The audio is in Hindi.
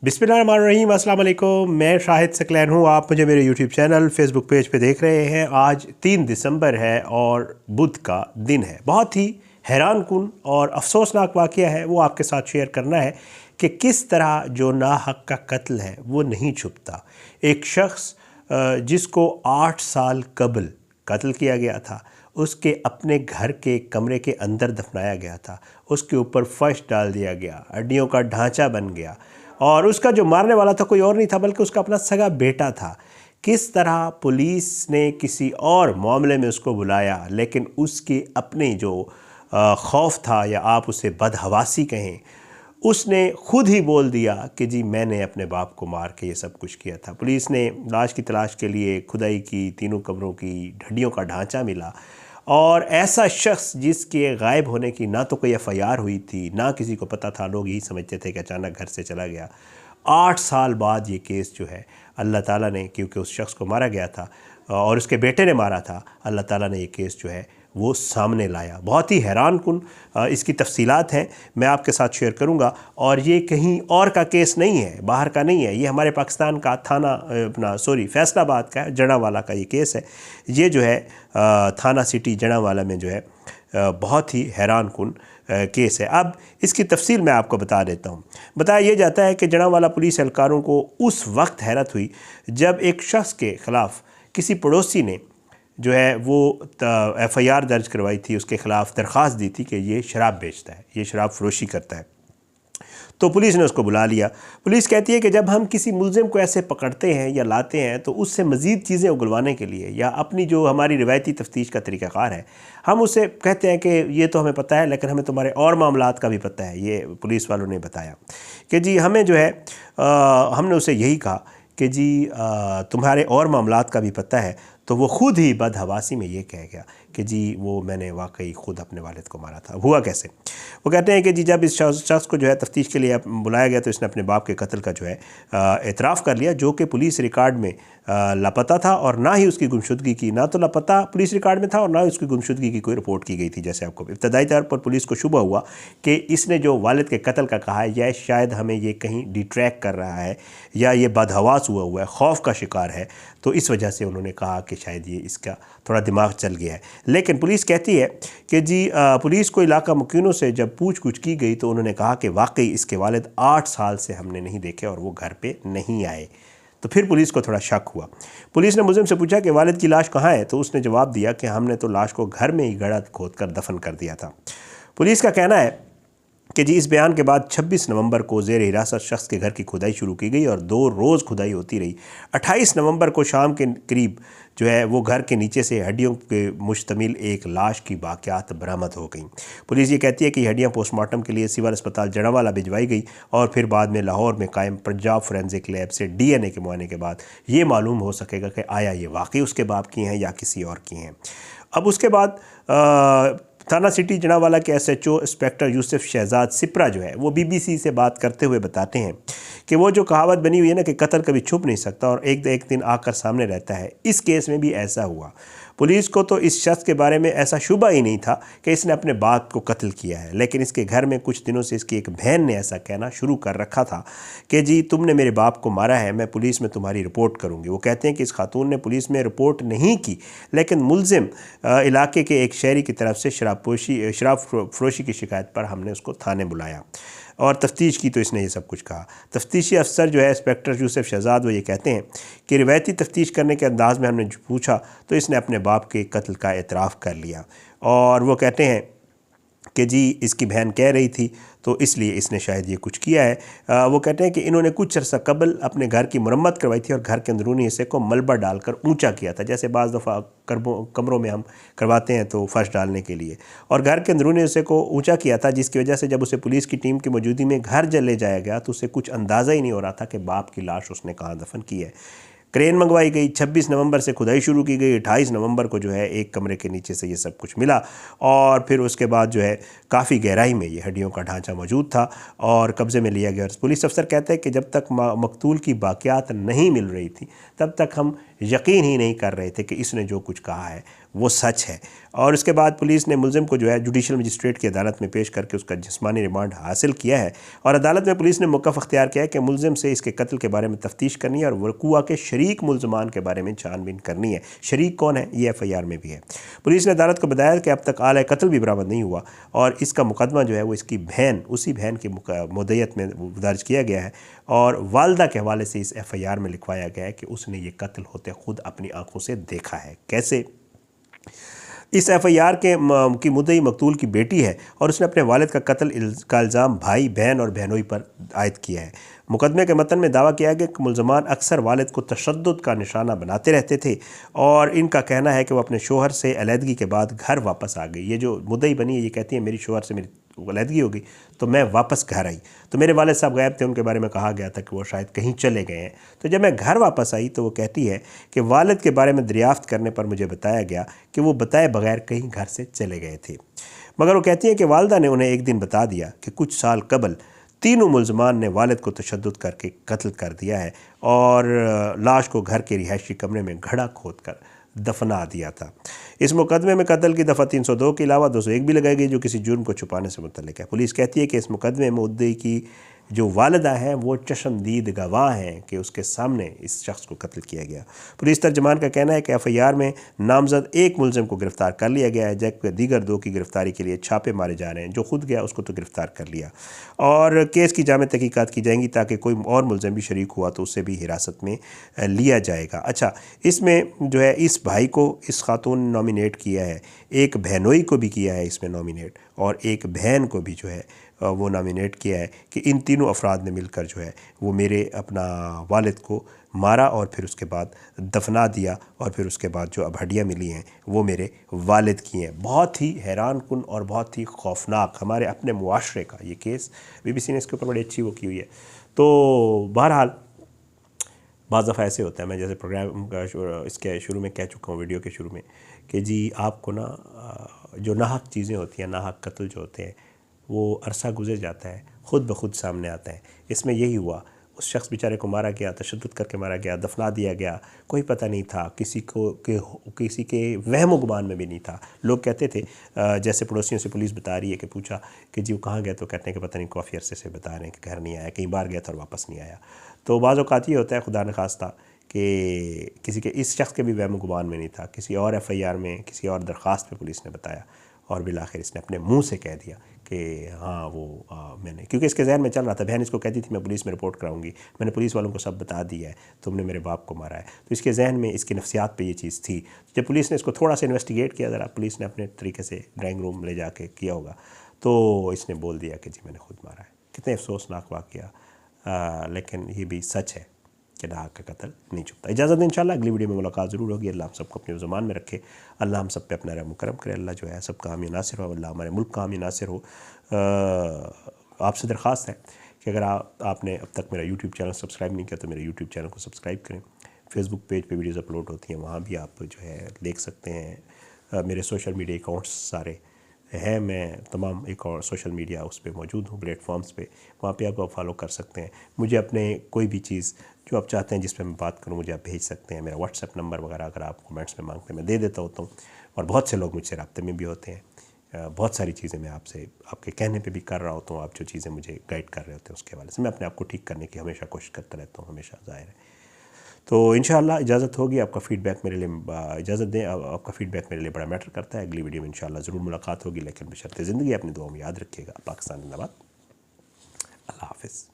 बिस्मिल्लाहिर्रहमानिर्रहीम, अस्सलाम वालेकुम। मैं शाहिद सकलैन हूँ। आप मुझे मेरे यूट्यूब चैनल फेसबुक पेज पे देख रहे हैं। आज 3 दिसंबर है और बुध का दिन है। बहुत ही हैरान कुन और अफसोसनाक वाक़या है, वो आपके साथ शेयर करना है कि किस तरह जो नाहक का कत्ल है वो नहीं छुपता। एक शख्स जिसको 8 साल कबल कत्ल किया गया था, उसके अपने घर के कमरे के अंदर दफनाया गया था, उसके ऊपर फर्श डाल दिया गया, हड्डियों का ढांचा बन गया और उसका जो मारने वाला था कोई और नहीं था बल्कि उसका अपना सगा बेटा था। किस तरह पुलिस ने किसी और मामले में उसको बुलाया, लेकिन उसके अपने जो खौफ था या आप उसे बदहवासी कहें, उसने खुद ही बोल दिया कि जी मैंने अपने बाप को मार के ये सब कुछ किया था। पुलिस ने लाश की तलाश के लिए खुदाई की, तीनों कब्रों की हड्डियों का ढांचा मिला और ऐसा शख्स जिसके गायब होने की ना तो कोई एफआईआर हुई थी, ना किसी को पता था, लोग यही समझते थे कि अचानक घर से चला गया। 8 साल बाद ये केस जो है अल्लाह ताला ने, क्योंकि उस शख्स को मारा गया था और उसके बेटे ने मारा था, अल्लाह ताला ने ये केस जो है वो सामने लाया। बहुत ही हैरान कुन इसकी तफसीलात हैं, मैं आपके साथ शेयर करूंगा। और ये कहीं और का केस नहीं है, बाहर का नहीं है, ये हमारे पाकिस्तान का थाना फैसलाबाद का है, जड़ावाला का ये केस है। ये जो है थाना सिटी जड़ावाला में जो है बहुत ही हैरान कुन केस है। अब इसकी तफसील मैं आपको बता देता हूँ। बताया ये जाता है कि जड़ावाला पुलिस एहलकारों को उस वक्त हैरत हुई जब एक शख्स के ख़िलाफ़ किसी पड़ोसी ने जो है वो एफआईआर दर्ज करवाई थी, उसके ख़िलाफ़ दरख्वास्त दी थी कि ये शराब बेचता है, ये शराब फरोशी करता है। तो पुलिस ने उसको बुला लिया। पुलिस कहती है कि जब हम किसी मुलजिम को ऐसे पकड़ते हैं या लाते हैं तो उससे मज़ीद चीज़ें उगलवाने के लिए या अपनी जो हमारी रिवायती तफ्तीश का तरीक़ाकार है, हम उसे कहते हैं कि ये तो हमें पता है लेकिन हमें तुम्हारे और मामलात का भी पता है। ये पुलिस वालों ने बताया कि जी हमें जो है हमने उसे यही कहा कि जी तुम्हारे और मामलात का भी पता है। तो वो ख़ुद ही बदहवासी में ये कह गया कि जी वो मैंने वाकई ख़ुद अपने वालिद को मारा था। हुआ कैसे? वो कहते हैं कि जी जब इस शख्स को जो है तफ्तीश के लिए बुलाया गया तो इसने अपने बाप के कत्ल का जो है एतराफ़ कर लिया, जो कि पुलिस रिकॉर्ड में लापता था और ना ही उसकी गुमशुदगी की, ना तो लापता पुलिस रिकॉर्ड में था और ना ही उसकी गुमशुदगी की कोई रिपोर्ट की गई थी। जैसे आपको इब्तदाई तौर पर पुलिस को शुबा हुआ कि इसने जो वालिद के कत्ल का कहा है, यह शायद हमें ये कहीं डिट्रैक्ट कर रहा है या ये बदहवास हुआ है, खौफ का शिकार है, तो इस वजह से उन्होंने कहा कि शायद ये इसका थोड़ा दिमाग चल गया है। लेकिन पुलिस कहती है कि जी पुलिस को इलाका मुकीनों से जब पूछ-गुछ की गई तो उन्होंने कहा कि वाकई इसके वालिद 8 साल से हमने नहीं देखे और वो घर पे नहीं आए। तो फिर पुलिस को थोड़ा शक हुआ। पुलिस ने मुलजिम से पूछा कि वालिद की लाश कहाँ है, तो उसने जवाब दिया कि हमने तो लाश को घर में ही गड़ा खोद कर दफन कर दिया था। पुलिस का कहना है कि जी इस बयान के बाद 26 नवंबर को ज़ेर हिरासत शख्स के घर की खुदाई शुरू की गई और 2 रोज़ खुदाई होती रही। 28 नवंबर को शाम के करीब जो है वो घर के नीचे से हड्डियों पे मुश्तमिल एक लाश की बाक़ियात बरामद हो गई। पुलिस ये कहती है कि हड्डियाँ पोस्टमार्टम के लिए सिविल अस्पताल जड़ावाला भिजवाई गई और फिर बाद में लाहौर में कायम पंजाब फोरेंसिक लैब से DNA के मुआयने के बाद ये मालूम हो सकेगा कि आया ये वाकई उसके बाप की हैं या किसी और की हैं। अब उसके बाद थाना सिटी जड़ावाला के SHO इंस्पेक्टर यूसुफ शहजाद सिपरा जो है वो BBC से बात करते हुए बताते हैं कि वो जो कहावत बनी हुई है ना कि कत्ल कभी छुप नहीं सकता और एक दिन आकर सामने रहता है, इस केस में भी ऐसा हुआ। पुलिस को तो इस शख्स के बारे में ऐसा शुबा ही नहीं था कि इसने अपने बाप को कत्ल किया है, लेकिन इसके घर में कुछ दिनों से इसकी एक बहन ने ऐसा कहना शुरू कर रखा था कि जी तुमने मेरे बाप को मारा है, मैं पुलिस में तुम्हारी रिपोर्ट करूँगी। वो कहते हैं कि इस खातून ने पुलिस में रिपोर्ट नहीं की, लेकिन मुलजिम इलाके के एक शहरी की तरफ से शराब फरोशी की शिकायत पर हमने उसको थाने बुलाया और तफ्तीश की तो इसने ये सब कुछ कहा। तफ्तीशी अफसर जो है इंस्पेक्टर यूसुफ शहजाद, वो ये कहते हैं कि रिवायती तफ्तीश करने के अंदाज़ में हमने पूछा तो इसने अपने बाप के कत्ल का एतराफ़ कर लिया और वो कहते हैं कि जी इसकी बहन कह रही थी तो इसलिए इसने शायद ये कुछ किया है। वो कहते हैं कि इन्होंने कुछ अर्सा कबल अपने घर की मरम्मत करवाई थी और घर के अंदरूनी हिस्से को मलबा डालकर ऊंचा किया था, जैसे बाज़ दफ़ा कमरों में हम करवाते हैं तो फर्श डालने के लिए, और घर के अंदरूनी हिस्से को ऊंचा किया था, जिसकी वजह से जब उसे पुलिस की टीम की मौजूदगी में घर ले जाया गया तो उसे कुछ अंदाज़ा ही नहीं हो रहा था कि बाप की लाश उसने कहाँ दफन की है। क्रेन मंगवाई गई, 26 नवंबर से खुदाई शुरू की गई, 28 नवंबर को जो है एक कमरे के नीचे से ये सब कुछ मिला और फिर उसके बाद जो है काफ़ी गहराई में ये हड्डियों का ढांचा मौजूद था और कब्ज़े में लिया गया। पुलिस अफसर कहते हैं कि जब तक मकतूल की बाक़ियात नहीं मिल रही थी तब तक हम यकीन ही नहीं कर रहे थे कि इसने जो कुछ कहा है वो सच है। और उसके बाद पुलिस ने मुलजिम को जो है जुडिशल मजिस्ट्रेट की अदालत में पेश करके उसका जिस्मानी रिमांड हासिल किया है। और अदालत में पुलिस ने मौक़िफ़ अख्तियार किया है कि मुलजिम से इसके कत्ल के बारे में तफ्तीश करनी है और वक़ूआ के शरीक मुलजमान के बारे में छानबीन करनी है। शरीक कौन है, ये FIR में भी है। पुलिस ने अदालत को बताया कि अब तक आला कत्ल भी बरामद नहीं हुआ और इसका मुकदमा जो है वो इसकी बहन, उसी बहन की मुद्दत में दर्ज किया गया है और वालदा के हवाले से इस FIR में लिखवाया गया है कि उसने ये कत्ल होते खुद अपनी आंखों से देखा है। कैसे? इस FIR की मुद्दई मकतूल की बेटी है और उसने अपने वालिद का कत्ल का इल्ज़ाम भाई, बहन और बहनोई पर आयद किया है। मुकदमे के मतन में दावा किया गया कि मुलजमान अक्सर वालिद को तशद्दुद का निशाना बनाते रहते थे और इनका कहना है कि वो अपने शोहर से अलहदगी के बाद घर वापस आ गई। ये जो मुद्दई बनी है ये कहती है मेरी शोहर से मेरी अलहदगी हो गई तो मैं वापस घर आई, तो मेरे वालिद साहब गायब थे, उनके बारे में कहा गया था कि वो शायद कहीं चले गए हैं। तो जब मैं घर वापस आई तो वो कहती है कि वालिद के बारे में दरियाफ्त करने पर मुझे बताया गया कि वो बताए बगैर कहीं घर से चले गए थे। मगर वो कहती हैं कि वालदा ने उन्हें एक दिन बता दिया कि कुछ साल कबल तीनों मुलजमान ने वालिद को तशद्दुद करके कत्ल कर दिया है और लाश को घर के रिहायशी कमरे में घड़ा खोद कर दफना दिया था। इस मुकदमे में कत्ल की दफ़ा 302 के अलावा 201 भी लगाई गई जो किसी जुर्म को छुपाने से मुतल्लिक है। पुलिस कहती है कि इस मुकदमे में मुद्दई की जो वालिदा है वो चश्मदीद गवाह हैं कि उसके सामने इस शख्स को कत्ल किया गया। पुलिस तर्जमान का कहना है कि FIR में नामजद एक मुलजिम को गिरफ़्तार कर लिया गया है जबकि दीगर 2 की गिरफ़्तारी के लिए छापे मारे जा रहे हैं। जो खुद गया उसको तो गिरफ़्तार कर लिया और केस की जामे तहकीकात की जाएंगी ताकि कोई और मुलजिम भी शरीक हुआ तो उससे भी हिरासत में लिया जाएगा। अच्छा, इसमें जो है इस भाई को इस खातून ने नॉमिनेट किया है, एक बहनोई को भी किया है इसमें नॉमिनेट और एक बहन को भी जो है वो नॉमिनेट किया है कि इन तीनों अफराद ने मिलकर जो है वो मेरे अपना वालिद को मारा और फिर उसके बाद दफना दिया और फिर उसके बाद जो अब हड्डियाँ मिली हैं वो मेरे वालिद की हैं। बहुत ही हैरान कुन और बहुत ही खौफनाक हमारे अपने मुआशरे का ये केस, BBC ने इसके ऊपर बड़ी अच्छी वो की हुई है। तो बहरहाल बाज़ दफ़ा ऐसे होता है, मैं जैसे प्रोग्राम का इसके शुरू में कह चुका हूँ वीडियो के शुरू में कि जी आपको ना जो नाहक चीज़ें होती हैं, नाहक कत्ल जो होते हैं वो अरसा गुजर जाता है, ख़ुद ब खुद सामने आता है। इसमें यही हुआ, उस शख्स बेचारे को मारा गया, तशद्दुद करके मारा गया, दफना दिया गया, कोई पता नहीं था, किसी के वहम गुमान में भी नहीं था। लोग कहते थे जैसे पड़ोसियों से पुलिस बता रही है कि पूछा कि जी वो कहाँ गया तो कहते हैं कि पता नहीं काफ़ी अरसे से बता रहे हैं कि घर नहीं आया, कहीं बाहर गया था और वापस नहीं आया। तो बाज़ औक़ात ये होता है खुदा न खास्ता कि किसी के इस शख्स के भी वहम गुमान में नहीं था, किसी और FIR में किसी और दरख्वास्त पे पुलिस ने बताया और बिलाखिर इसने अपने मुंह से कह दिया कि हाँ वो मैंने, क्योंकि इसके जहन में चल रहा था, बहन इसको कहती थी मैं पुलिस में रिपोर्ट कराऊंगी, मैंने पुलिस वालों को सब बता दिया है, तुमने मेरे बाप को मारा है। तो इसके जहन में इसकी नफ्सियात पे ये चीज़ थी। जब पुलिस ने इसको थोड़ा सा इन्वेस्टिगेट किया, ज़रा पुलिस ने अपने तरीके से ड्राइंग रूम ले जाके किया होगा, तो इसने बोल दिया कि जी मैंने खुद मारा है। कितने अफसोसनाक वाक़या, लेकिन ये भी सच है कि नाहक का कत्ल नहीं छुपता। इजाज़त दें, इंशाल्लाह अगली वीडियो में मुलाकात ज़रूर होगी। अल्लाह हम सबको अपने ज़ुबान में रखे, अल्लाह हम सब पे अपना रहम करम करे, अल्लाह जो है सबका हामी नासिर हो, अल्लाह हमारे मुल्क का हामी नासिर हो। आपसे दरख्वास्त है कि अगर आपने अब तक मेरा YouTube चैनल सब्सक्राइब नहीं किया तो मेरे YouTube चैनल को सब्सक्राइब करें। फेसबुक पेज पे वीडियोज़ अपलोड होती हैं, वहाँ भी आप जो है देख सकते हैं। मेरे सोशल मीडिया अकाउंट्स सारे हैं, मैं तमाम एक और सोशल मीडिया उस पर मौजूद हूँ, प्लेटफॉर्म्स पे, वहाँ पे आप फॉलो कर सकते हैं। मुझे अपने कोई भी चीज़ जो आप चाहते हैं जिस पे मैं बात करूँ मुझे आप भेज सकते हैं। मेरा WhatsApp नंबर वगैरह अगर आप कमेंट्स में मांगते हैं मैं दे देता होता हूँ और बहुत से लोग मुझसे राब्ते में भी होते हैं। बहुत सारी चीज़ें मैं आपसे आपके कहने पे भी कर रहा होता हूँ, आप जो चीज़ें मुझे गाइड कर रहे होते हैं उसके हवाले से मैं अपने आप को ठीक करने की हमेशा कोशिश करता रहता हूँ, हमेशा ज़ाहिर है। तो इंशाअल्लाह इजाज़त होगी, आपका फ़ीडबैक मेरे लिए इजाज़त दें, आपका फ़ीडबैक मेरे लिए बड़ा मैटर करता है। अगली वीडियो में इंशाअल्लाह ज़रूर मुलाकात होगी, लेकिन बशर्ते ज़िंदगी अपनी दुआ में याद रखिएगा। पाकिस्तान जिंदाबाद। अल्लाह हाफ़िज़।